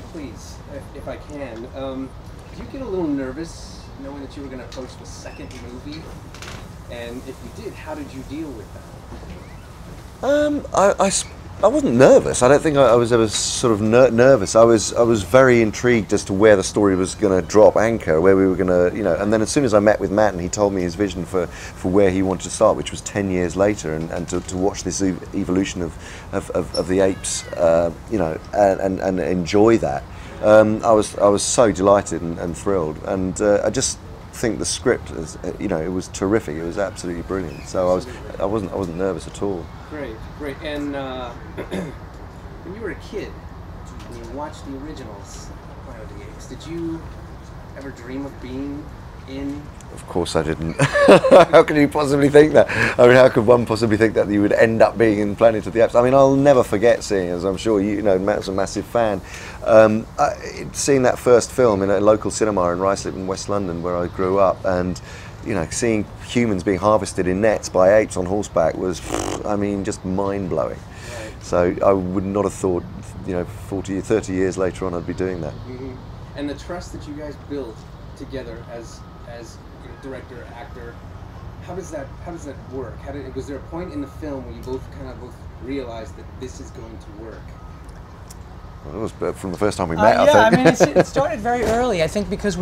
Andy, please, if I can. Did you get a little nervous knowing that you were going to approach the second movie? And if you did, how did you deal with that? I wasn't nervous. I don't think I was ever sort of nervous. I was very intrigued as to where the story was going to drop anchor, where we were going to, you know. And then as soon as I met with Matt and he told me his vision for where he wanted to start, which was 10 years later, and to watch this evolution of the apes, you know, and enjoy that, I was so delighted and thrilled. And I just think the script, you know, it was terrific. It was absolutely brilliant. So I wasn't nervous at all. Great, great. And when you were a kid, when you watched the originals, Planet of the Apes, did you ever dream of being in? Of course I didn't. How could you possibly think that? I mean, how could one possibly think that you would end up being in Planet of the Apes? I mean, I'll never forget seeing, as I'm sure you know, Matt's a massive fan, seeing that first film in a local cinema in Ruislip in West London, where I grew up, and you know, seeing humans being harvested in nets by apes on horseback was, I mean, just mind-blowing. Right. So I would not have thought, you know, 40 or 30 years later on I'd be doing that. Mm-hmm. And the trust that you guys built together as you know, director, actor, how does that work? Was there a point in the film where you both realized that this is going to work? Well, it was from the first time we met, yeah, I think. I mean, it started very early, I think, because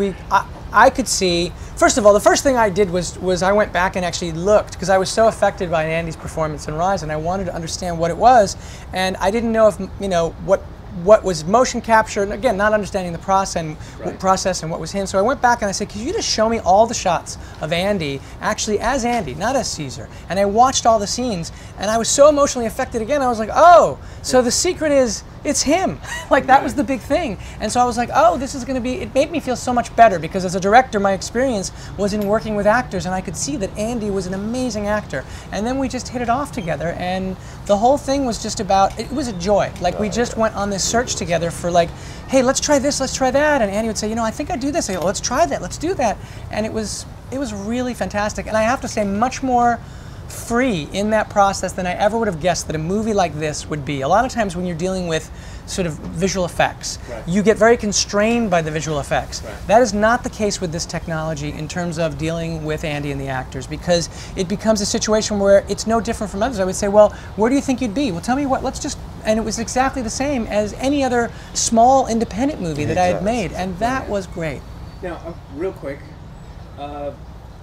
I could see, first of all, the first thing I did was I went back and actually looked, because I was so affected by Andy's performance in Rise, and I wanted to understand what it was, and I didn't know if, you know, what was motion capture, and again, not understanding the process and what was him. So I went back and I said, could you just show me all the shots of Andy, actually as Andy, not as Caesar? And I watched all the scenes, and I was so emotionally affected again, I was like, oh, so the secret is, it's him. Like, that was the big thing. And so I was like, oh, this is gonna be, it made me feel so much better, because as a director, my experience was in working with actors, and I could see that Andy was an amazing actor. And then we just hit it off together, and the whole thing was just about, it was a joy. Like, we just went on this search together for, like, hey, let's try this, let's try that. And Andy would say, you know, I think I do this. I go, let's try that, let's do that. And it was really fantastic. And I have to say, much more free in that process than I ever would have guessed that a movie like this would be. A lot of times when you're dealing with sort of visual effects, you get very constrained by the visual effects. That is not the case with this technology in terms of dealing with Andy and the actors, because it becomes a situation where it's no different from others. I would say, well, where do you think you'd be? Well, tell me what, let's just, and it was exactly the same as any other small independent movie that I had made, and that was great. Now, real quick,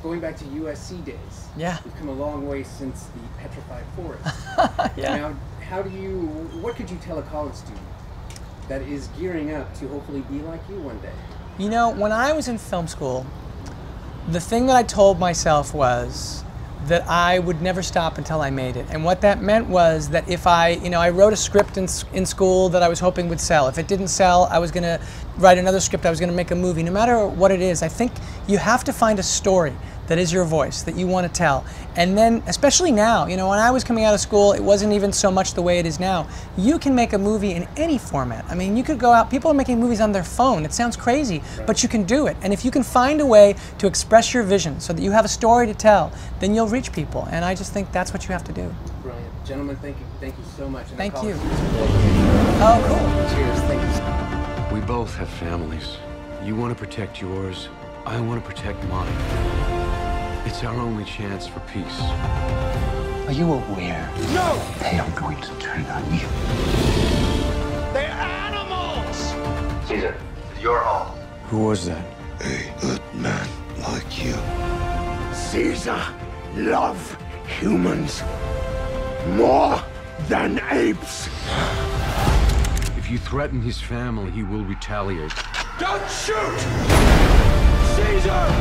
going back to USC days, we've come a long way since the petrified forest. Now, what could you tell a college student that is gearing up to hopefully be like you one day? You know, when I was in film school, the thing that I told myself was that I would never stop until I made it. And what that meant was that if I wrote a script in school that I was hoping would sell. If it didn't sell, I was gonna write another script, I was gonna make a movie. No matter what it is, I think you have to find a story that is your voice, that you want to tell. And then, especially now, you know, when I was coming out of school, it wasn't even so much the way it is now. You can make a movie in any format. I mean, you could go out, people are making movies on their phone. It sounds crazy, but you can do it. And if you can find a way to express your vision so that you have a story to tell, then you'll reach people. And I just think that's what you have to do. Brilliant. Gentlemen, thank you so much. Thank you. Oh, cool. Cheers, thank you. We both have families. You want to protect yours, I want to protect mine. It's our only chance for peace. Are you aware? No! They are going to turn on you. They're animals! Caesar, your home. Who was that? A good man like you. Caesar love humans more than apes. If you threaten his family, he will retaliate. Don't shoot! Caesar!